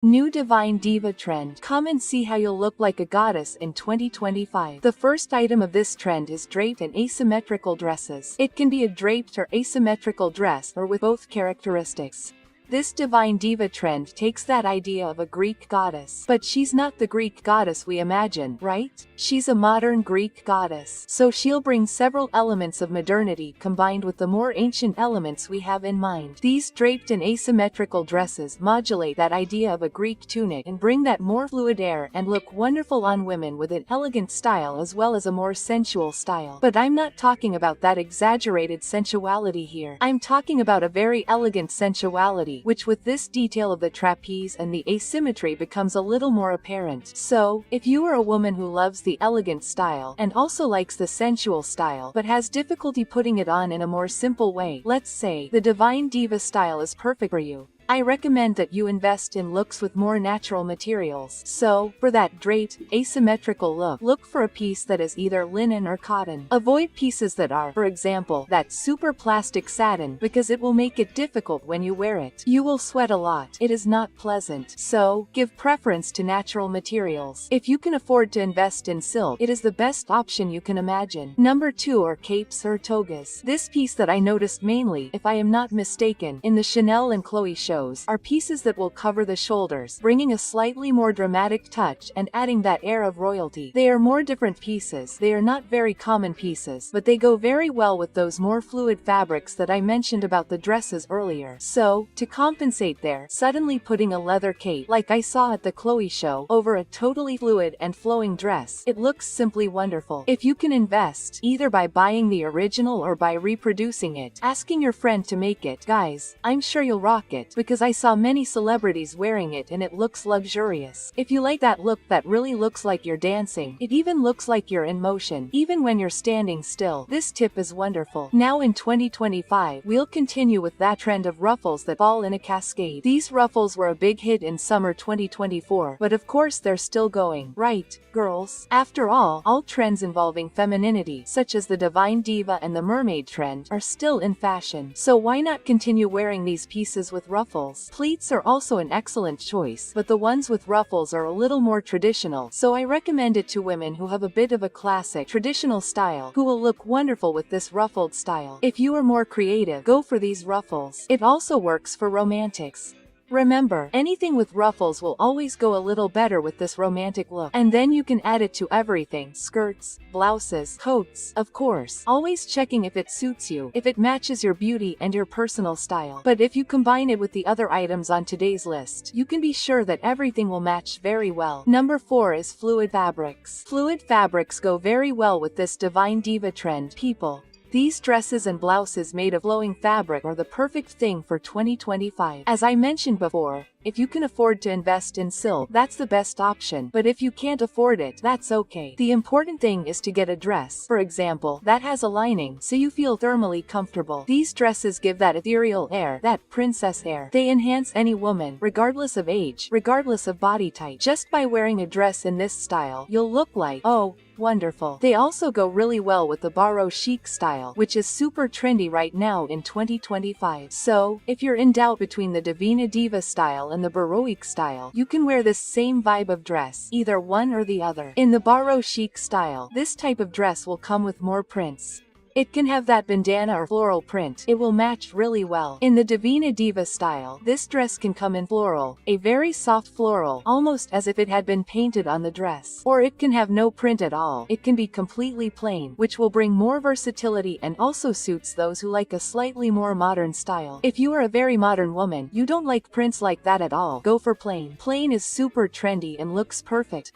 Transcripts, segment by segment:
New Divine Diva trend. Come and see how you'll look like a goddess in 2025. The first item of this trend is draped and asymmetrical dresses. It can be a draped or asymmetrical dress or with both characteristics. This Divine Diva trend takes that idea of a Greek goddess. But she's not the Greek goddess we imagine, right? She's a modern Greek goddess. So she'll bring several elements of modernity combined with the more ancient elements we have in mind. These draped and asymmetrical dresses modulate that idea of a Greek tunic and bring that more fluid air and look wonderful on women with an elegant style as well as a more sensual style. But I'm not talking about that exaggerated sensuality here. I'm talking about a very elegant sensuality, which with this detail of the trapeze and the asymmetry becomes a little more apparent. So, if you are a woman who loves the elegant style and also likes the sensual style but has difficulty putting it on in a more simple way, let's say, the Divine Diva style is perfect for you. I recommend that you invest in looks with more natural materials. So, for that draped, asymmetrical look for a piece that is either linen or cotton. Avoid pieces that are, for example, that super plastic satin because it will make it difficult when you wear it. You will sweat a lot. It is not pleasant. So, give preference to natural materials. If you can afford to invest in silk, it is the best option you can imagine. Number 2 are capes or togas. This piece that I noticed mainly, if I am not mistaken, in the Chanel and Chloe show are pieces that will cover the shoulders, bringing a slightly more dramatic touch and adding that air of royalty. They are more different pieces. They are not very common pieces, but they go very well with those more fluid fabrics that I mentioned about the dresses earlier. So, to compensate there, suddenly putting a leather cape, like I saw at the Chloe show, over a totally fluid and flowing dress, it looks simply wonderful. If you can invest, either by buying the original or by reproducing it, asking your friend to make it, guys, I'm sure you'll rock it, because I saw many celebrities wearing it and it looks luxurious. If you like that look that really looks like you're dancing, it even looks like you're in motion, even when you're standing still, this tip is wonderful. Now in 2025, we'll continue with that trend of ruffles that fall in a cascade. These ruffles were a big hit in summer 2024, but of course they're still going, right, girls? After all trends involving femininity, such as the Divine Diva and the mermaid trend, are still in fashion. So why not continue wearing these pieces with ruffles? Pleats are also an excellent choice, but the ones with ruffles are a little more traditional, so I recommend it to women who have a bit of a classic, traditional style, who will look wonderful with this ruffled style. If you are more creative, go for these ruffles. It also works for romantics. Remember, anything with ruffles will always go a little better with this romantic look. And then you can add it to everything: skirts, blouses, coats, of course. Always checking if it suits you, if it matches your beauty and your personal style. But if you combine it with the other items on today's list, you can be sure that everything will match very well. Number 4 is fluid fabrics. Fluid fabrics go very well with this Divine Diva trend, people. These dresses and blouses made of flowing fabric are the perfect thing for 2025. As I mentioned before, if you can afford to invest in silk, that's the best option. But if you can't afford it, that's okay. The important thing is to get a dress, for example, that has a lining, so you feel thermally comfortable. These dresses give that ethereal air, that princess air. They enhance any woman, regardless of age, regardless of body type. Just by wearing a dress in this style, you'll look like, oh, wonderful. They also go really well with the Baroque chic style, which is super trendy right now in 2025. So, if you're in doubt between the Divina Diva style and the Baroque style, you can wear this same vibe of dress, either one or the other. In the Baroque chic style, this type of dress will come with more prints. It can have that bandana or floral print. It will match really well. In the Divina Diva style, this dress can come in floral, a very soft floral, almost as if it had been painted on the dress. Or it can have no print at all. It can be completely plain, which will bring more versatility and also suits those who like a slightly more modern style. If you are a very modern woman, you don't like prints like that at all, go for plain. Plain is super trendy and looks perfect.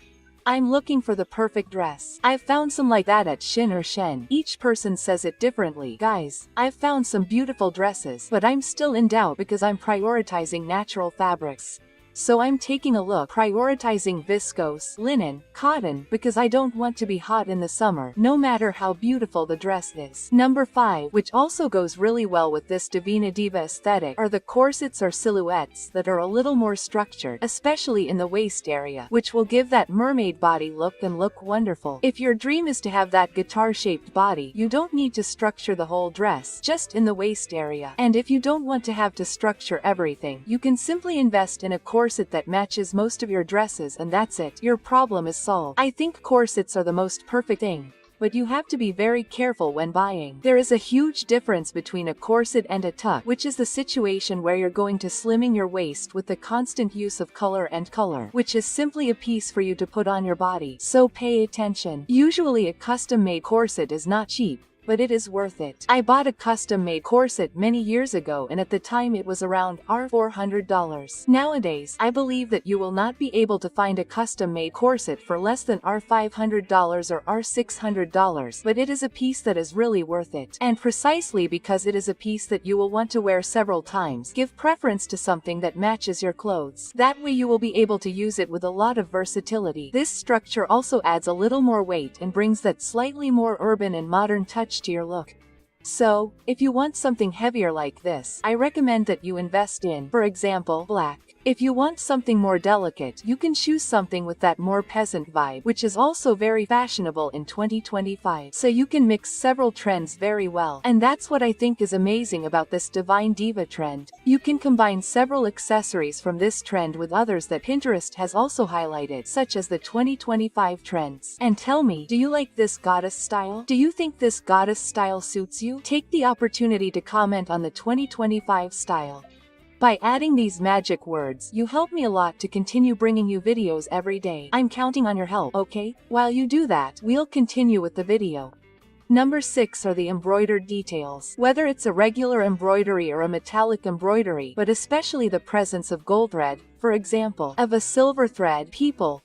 I'm looking for the perfect dress. I've found some like that at Shein or Shen. Each person says it differently. Guys, I've found some beautiful dresses, but I'm still in doubt because I'm prioritizing natural fabrics. So I'm taking a look, prioritizing viscose, linen, cotton, because I don't want to be hot in the summer, no matter how beautiful the dress is. Number 5, which also goes really well with this Divina Diva aesthetic, are the corsets or silhouettes that are a little more structured, especially in the waist area, which will give that mermaid body look and look wonderful. If your dream is to have that guitar-shaped body, you don't need to structure the whole dress, just in the waist area. And if you don't want to have to structure everything, you can simply invest in a corset corset that matches most of your dresses and that's it. Your problem is solved. I think corsets are the most perfect thing. But you have to be very careful when buying. There is a huge difference between a corset and a tuck, which is the situation where you're going to slimming your waist with the constant use of color, which is simply a piece for you to put on your body. So pay attention. Usually a custom-made corset is not cheap, but it is worth it. I bought a custom-made corset many years ago and at the time it was around $400. Nowadays, I believe that you will not be able to find a custom-made corset for less than $500 or $600, but it is a piece that is really worth it. And precisely because it is a piece that you will want to wear several times, give preference to something that matches your clothes. That way you will be able to use it with a lot of versatility. This structure also adds a little more weight and brings that slightly more urban and modern touch to your look. So, if you want something heavier like this, I recommend that you invest in, for example, black. If you want something more delicate, you can choose something with that more peasant vibe, which is also very fashionable in 2025. So you can mix several trends very well. And that's what I think is amazing about this Divine Diva trend. You can combine several accessories from this trend with others that Pinterest has also highlighted, such as the 2025 trends. And tell me, do you like this goddess style? Do you think this goddess style suits you? Take the opportunity to comment on the 2025 style. By adding these magic words, you help me a lot to continue bringing you videos every day. I'm counting on your help, okay? While you do that, we'll continue with the video. Number 6 are the embroidered details. Whether it's a regular embroidery or a metallic embroidery, but especially the presence of gold thread, for example, of a silver thread,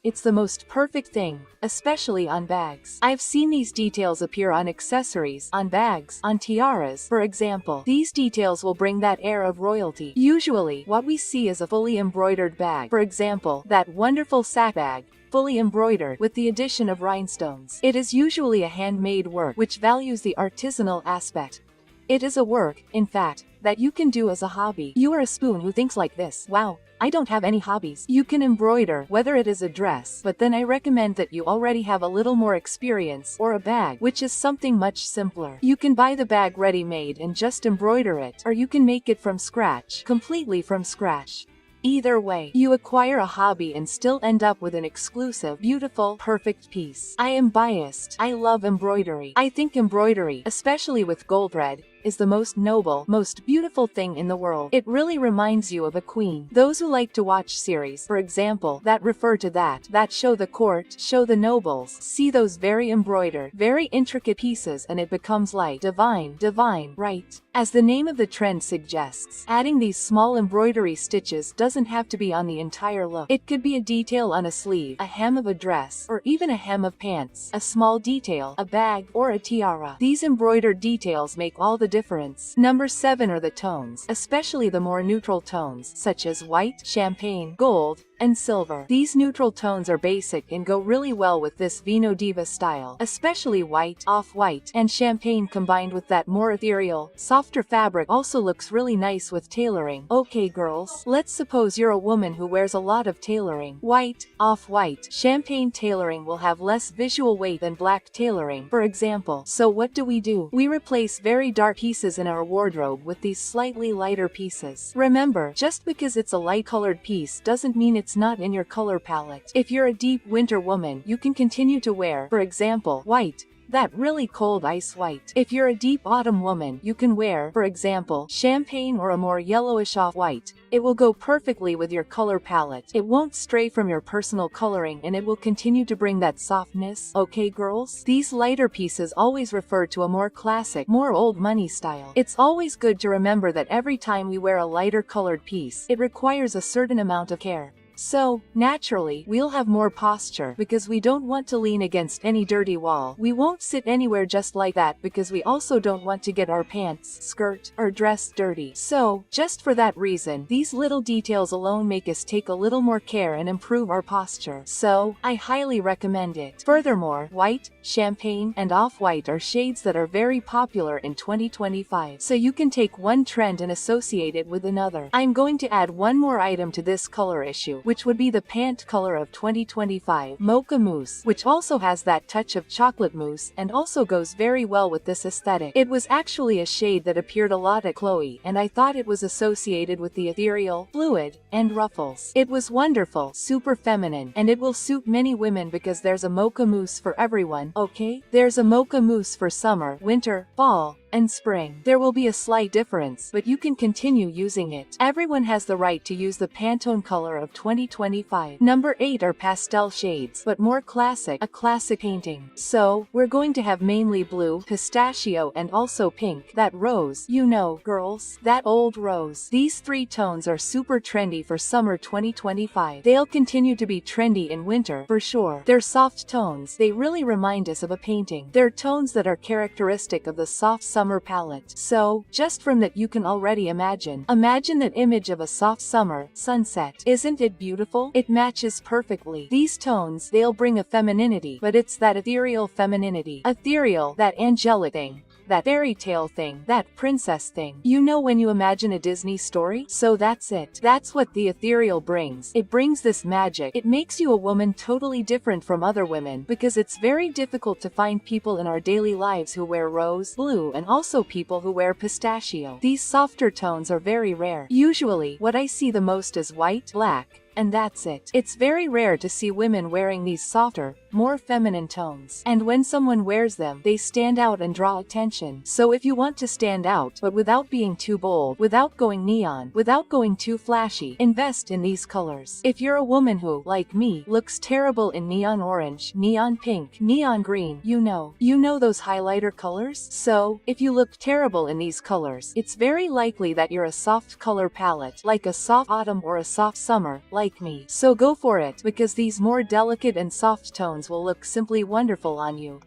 it's the most perfect thing, especially on bags. I've seen these details appear on accessories, on bags, on tiaras, for example. These details will bring that air of royalty. Usually, what we see is a fully embroidered bag, for example, that wonderful sack bag, fully embroidered with the addition of rhinestones. It is usually a handmade work which values the artisanal aspect. It is a work, in fact, that you can do as a hobby. You are a spoon who thinks like this: wow, I don't have any hobbies. You can embroider, whether it is a dress, but then I recommend that you already have a little more experience, or a bag, which is something much simpler. You can buy the bag ready-made and just embroider it, or you can make it from scratch, completely from scratch. Either way, you acquire a hobby and still end up with an exclusive, beautiful, perfect piece. I am biased. I love embroidery. I think embroidery, especially with gold thread, is the most noble, most beautiful thing in the world. It really reminds you of a queen. Those who like to watch series, for example, that refer to that show the court, show the nobles, see those very embroidered, very intricate pieces and it becomes like divine, right? As the name of the trend suggests, adding these small embroidery stitches doesn't have to be on the entire look. It could be a detail on a sleeve, a hem of a dress, or even a hem of pants, a small detail, a bag, or a tiara. These embroidered details make all the difference. Number 7 are the tones, especially the more neutral tones, such as white, champagne, gold, and silver. These neutral tones are basic and go really well with this Divina Diva style, especially white, off-white, and champagne combined with that more ethereal, softer fabric also looks really nice with tailoring. Okay girls, let's suppose you're a woman who wears a lot of tailoring. White, off-white, champagne tailoring will have less visual weight than black tailoring, for example. So what do? We replace very dark pieces in our wardrobe with these slightly lighter pieces. Remember, just because it's a light-colored piece doesn't mean it's not in your color palette. If you're a deep winter woman, you can continue to wear, for example, white, that really cold ice white. If you're a deep autumn woman, you can wear, for example, champagne or a more yellowish off-white. It will go perfectly with your color palette. It won't stray from your personal coloring and it will continue to bring that softness. Okay girls? These lighter pieces always refer to a more classic, more old money style. It's always good to remember that every time we wear a lighter colored piece, it requires a certain amount of care. So, naturally, we'll have more posture because we don't want to lean against any dirty wall. We won't sit anywhere just like that because we also don't want to get our pants, skirt, or dress dirty. So, just for that reason, these little details alone make us take a little more care and improve our posture. So, I highly recommend it. Furthermore, white, champagne, and off-white are shades that are very popular in 2025. So you can take one trend and associate it with another. I'm going to add one more item to this color issue, which would be the pant color of 2025, mocha mousse, which also has that touch of chocolate mousse and also goes very well with this aesthetic. It was actually a shade that appeared a lot at Chloe, and I thought it was associated with the ethereal, fluid, and ruffles. It was wonderful, super feminine, and it will suit many women because there's a mocha mousse for everyone, okay? There's a mocha mousse for summer, winter, fall, and spring. There will be a slight difference, but you can continue using it. Everyone has the right to use the Pantone color of 2025. Number 8 are pastel shades, but more classic, a classic painting. So, we're going to have mainly blue, pistachio, and also pink. That rose, you know, girls, that old rose. These 3 tones are super trendy for summer 2025. They'll continue to be trendy in winter, for sure. They're soft tones. They really remind us of a painting. They're tones that are characteristic of the soft summer palette. So, just from that you can already imagine that image of a soft summer sunset. Isn't it beautiful? It matches perfectly. These tones, they'll bring a femininity, but it's that ethereal femininity. Ethereal, that angelic thing. That fairy tale thing, that princess thing. You know when you imagine a Disney story? So that's it. That's what the ethereal brings. It brings this magic. It makes you a woman totally different from other women, because it's very difficult to find people in our daily lives who wear rose, blue, and also people who wear pistachio. These softer tones are very rare. Usually, what I see the most is white, black, and that's it. It's very rare to see women wearing these softer, more feminine tones. And when someone wears them, they stand out and draw attention. So if you want to stand out, but without being too bold, without going neon, without going too flashy, invest in these colors. If you're a woman who, like me, looks terrible in neon orange, neon pink, neon green, you know those highlighter colors? So, if you look terrible in these colors, it's very likely that you're a soft color palette, like a soft autumn or a soft summer, like me. So go for it, because these more delicate and soft tones will look simply wonderful on you.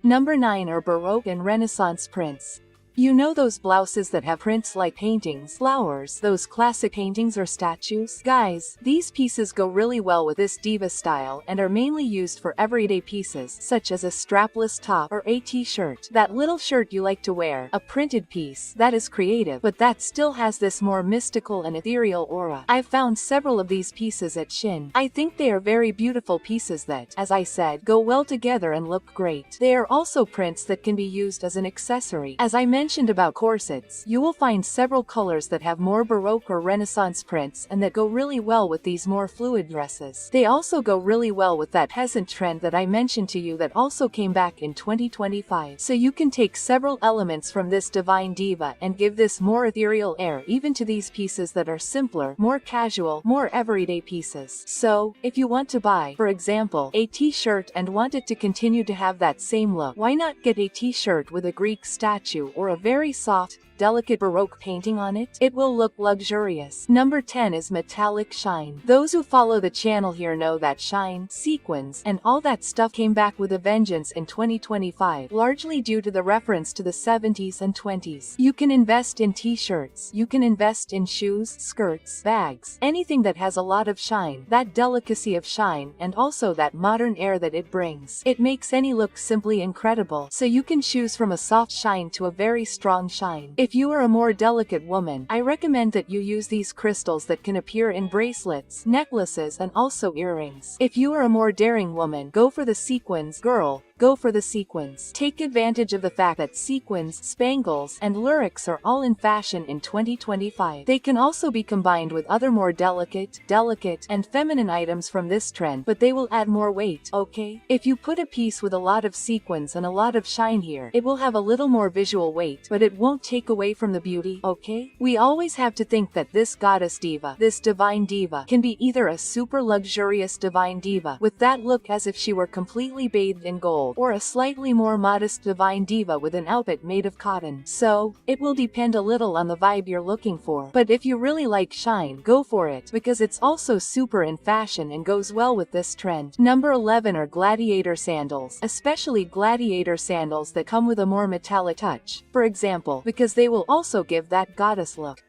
Number 9 are Baroque and Renaissance prints. You know those blouses that have prints like paintings, flowers, those classic paintings or statues? Guys, these pieces go really well with this diva style and are mainly used for everyday pieces, such as a strapless top or a t-shirt. That little shirt you like to wear, a printed piece, that is creative, but that still has this more mystical and ethereal aura. I've found several of these pieces at Shein. I think they are very beautiful pieces that, as I said, go well together and look great. They are also prints that can be used as an accessory. As I mentioned about corsets, you will find several colors that have more Baroque or Renaissance prints and that go really well with these more fluid dresses. They also go really well with that peasant trend that I mentioned to you that also came back in 2025. So you can take several elements from this Divine Diva and give this more ethereal air even to these pieces that are simpler, more casual, more everyday pieces. So, if you want to buy, for example, a t-shirt and want it to continue to have that same look, why not get a t-shirt with a Greek statue or a very soft, delicate Baroque painting on it? It will look luxurious. Number 10 is metallic shine. Those who follow the channel here know that shine, sequins, and all that stuff came back with a vengeance in 2025, largely due to the reference to the 70s and 20s. You can invest in t-shirts, you can invest in shoes, skirts, bags, anything that has a lot of shine, that delicacy of shine, and also that modern air that it brings. It makes any look simply incredible, so you can choose from a soft shine to a very strong shine. If you are a more delicate woman, I recommend that you use these crystals that can appear in bracelets, necklaces, and also earrings. If you are a more daring woman, go for the sequins, girl. Go for the sequins. Take advantage of the fact that sequins, spangles, and lyrics are all in fashion in 2025. They can also be combined with other more delicate, and feminine items from this trend, but they will add more weight, okay? If you put a piece with a lot of sequins and a lot of shine here, it will have a little more visual weight, but it won't take away from the beauty, okay? We always have to think that this goddess diva, this divine diva, can be either a super luxurious divine diva, with that look as if she were completely bathed in gold, or a slightly more modest divine diva with an outfit made of cotton. So, it will depend a little on the vibe you're looking for. But if you really like shine, go for it, because it's also super in fashion and goes well with this trend. Number 11 are gladiator sandals, especially gladiator sandals that come with a more metallic touch, for example, because they will also give that goddess look.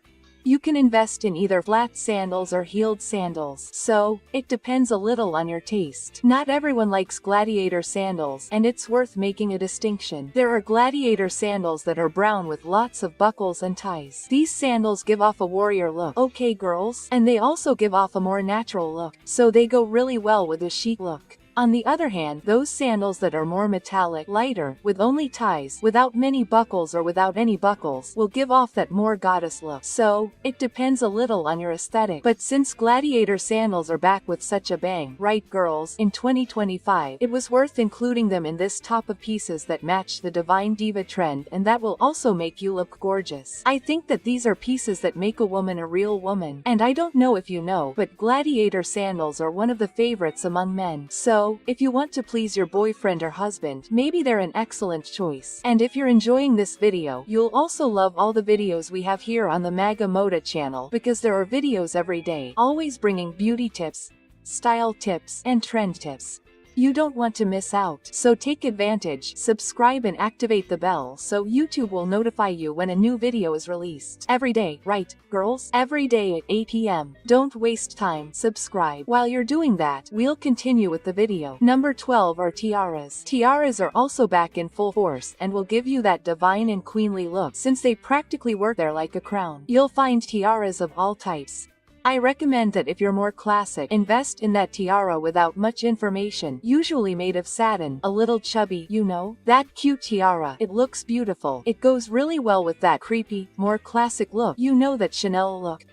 You can invest in either flat sandals or heeled sandals, so it depends a little on your taste. Not everyone likes gladiator sandals, and it's worth making a distinction. There are gladiator sandals that are brown with lots of buckles and ties. These sandals give off a warrior look, okay girls? And they also give off a more natural look, so they go really well with a chic look. On the other hand, those sandals that are more metallic, lighter, with only ties, without many buckles or without any buckles, will give off that more goddess look. So, it depends a little on your aesthetic. But since gladiator sandals are back with such a bang, right girls, in 2025, it was worth including them in this top of pieces that match the Divine Diva trend and that will also make you look gorgeous. I think that these are pieces that make a woman a real woman. And I don't know if you know, but gladiator sandals are one of the favorites among men. So, if you want to please your boyfriend or husband, maybe they're an excellent choice. And if you're enjoying this video, you'll also love all the videos we have here on the Maga Moda channel, because there are videos every day, always bringing beauty tips, style tips, and trend tips. You don't want to miss out, so take advantage, subscribe and activate the bell so YouTube will notify you when a new video is released. Every day, right, girls? Every day at 8 p.m. Don't waste time, subscribe. While you're doing that, we'll continue with the video. Number 12 are tiaras. Tiaras are also back in full force and will give you that divine and queenly look since they practically work there like a crown. You'll find tiaras of all types. I recommend that if you're more classic, invest in that tiara without much information, usually made of satin, a little chubby, you know? That cute tiara, it looks beautiful. It goes really well with that creepy, more classic look, you know, that Chanel look.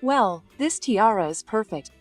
Well, this tiara is perfect.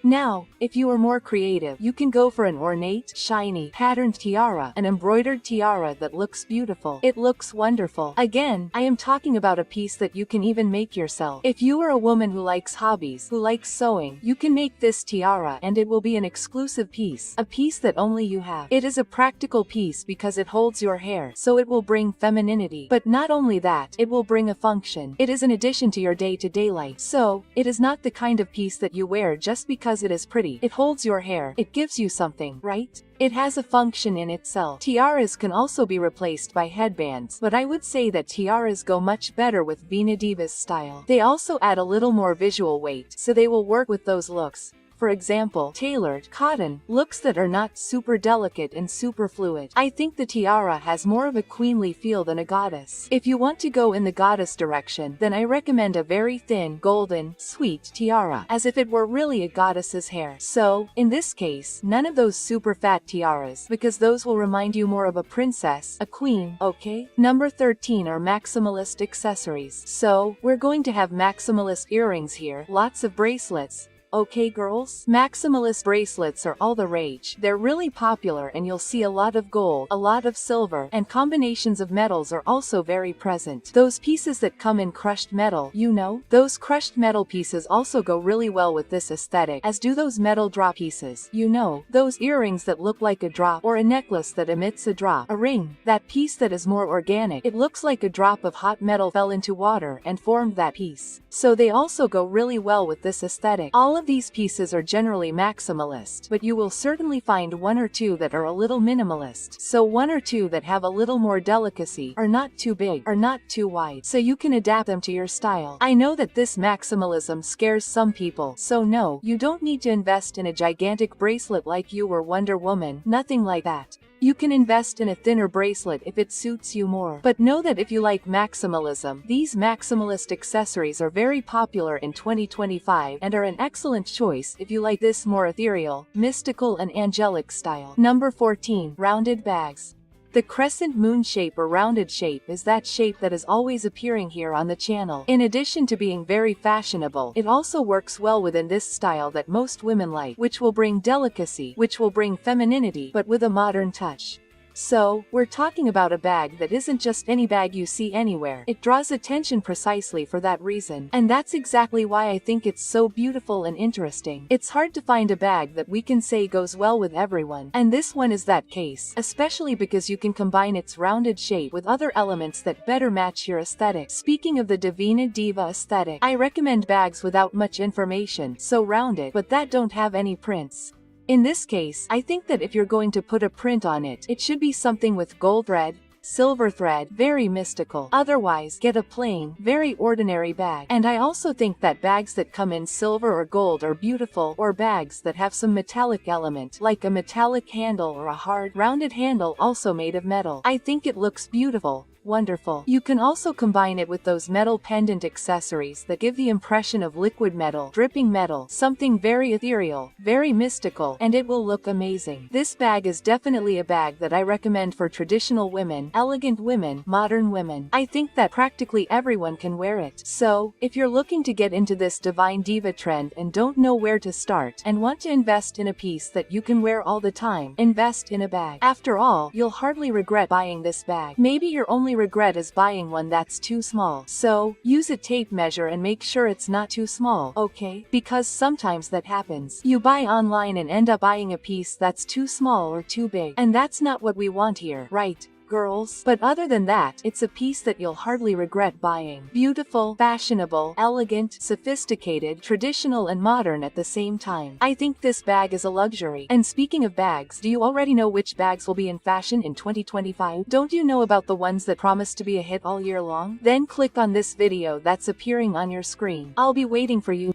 Now, if you are more creative, you can go for an ornate, shiny, patterned tiara, an embroidered tiara that looks beautiful. It looks wonderful. Again, I am talking about a piece that you can even make yourself. If you are a woman who likes hobbies, who likes sewing, you can make this tiara and it will be an exclusive piece, a piece that only you have. It is a practical piece because it holds your hair, so it will bring femininity. But not only that, it will bring a function. It is an addition to your day-to-day life. So, it is not the kind of piece that you wear just because it is pretty. It holds your hair. It gives you something, right? It has a function in itself. Tiaras can also be replaced by headbands, but I would say that tiaras go much better with Divina Diva's style. They also add a little more visual weight, so they will work with those looks. For example, tailored, cotton, looks that are not super delicate and super fluid. I think the tiara has more of a queenly feel than a goddess. If you want to go in the goddess direction, then I recommend a very thin, golden, sweet tiara, as if it were really a goddess's hair. So, in this case, none of those super fat tiaras, because those will remind you more of a princess, a queen, okay? Number 13 are maximalist accessories. So, we're going to have maximalist earrings here, lots of bracelets. Okay girls? Maximalist bracelets are all the rage. They're really popular and you'll see a lot of gold, a lot of silver, and combinations of metals are also very present. Those pieces that come in crushed metal, you know? Those crushed metal pieces also go really well with this aesthetic, as do those metal drop pieces. You know, those earrings that look like a drop, or a necklace that emits a drop, a ring, that piece that is more organic. It looks like a drop of hot metal fell into water and formed that piece. So they also go really well with this aesthetic. All of these pieces are generally maximalist, but you will certainly find one or two that are a little minimalist. So one or two that have a little more delicacy, are not too big, are not too wide, so you can adapt them to your style. I know that this maximalism scares some people, so no, you don't need to invest in a gigantic bracelet like you were Wonder Woman, nothing like that. You can invest in a thinner bracelet if it suits you more. But know that if you like maximalism, these maximalist accessories are very popular in 2025 and are an excellent choice if you like this more ethereal, mystical and angelic style. Number 14. Rounded bags. The crescent moon shape or rounded shape is that shape that is always appearing here on the channel. In addition to being very fashionable, it also works well within this style that most women like, which will bring delicacy, which will bring femininity, but with a modern touch. So, we're talking about a bag that isn't just any bag you see anywhere. It draws attention precisely for that reason. And that's exactly why I think it's so beautiful and interesting. It's hard to find a bag that we can say goes well with everyone. And this one is that case, especially because you can combine its rounded shape with other elements that better match your aesthetic. Speaking of the Divina Diva aesthetic, I recommend bags without much information, so rounded, but that don't have any prints. In this case, I think that if you're going to put a print on it, it should be something with gold thread, silver thread, very mystical. Otherwise, get a plain, very ordinary bag. And I also think that bags that come in silver or gold are beautiful, or bags that have some metallic element, like a metallic handle or a hard, rounded handle also made of metal. I think it looks beautiful. Wonderful. You can also combine it with those metal pendant accessories that give the impression of liquid metal, dripping metal, something very ethereal, very mystical, and it will look amazing. This bag is definitely a bag that I recommend for traditional women, elegant women, modern women. I think that practically everyone can wear it. So, if you're looking to get into this Divine Diva trend and don't know where to start, and want to invest in a piece that you can wear all the time, invest in a bag. After all, you'll hardly regret buying this bag. Maybe your only regret is buying one that's too small. So, use a tape measure and make sure it's not too small, okay? Because sometimes that happens. You buy online and end up buying a piece that's too small or too big. And that's not what we want here, right, girls? But other than that, it's a piece that you'll hardly regret buying. Beautiful, fashionable, elegant, sophisticated, traditional and modern at the same time. I think this bag is a luxury. And speaking of bags, do you already know which bags will be in fashion in 2025? Don't you know about the ones that promise to be a hit all year long? Then click on this video that's appearing on your screen. I'll be waiting for you.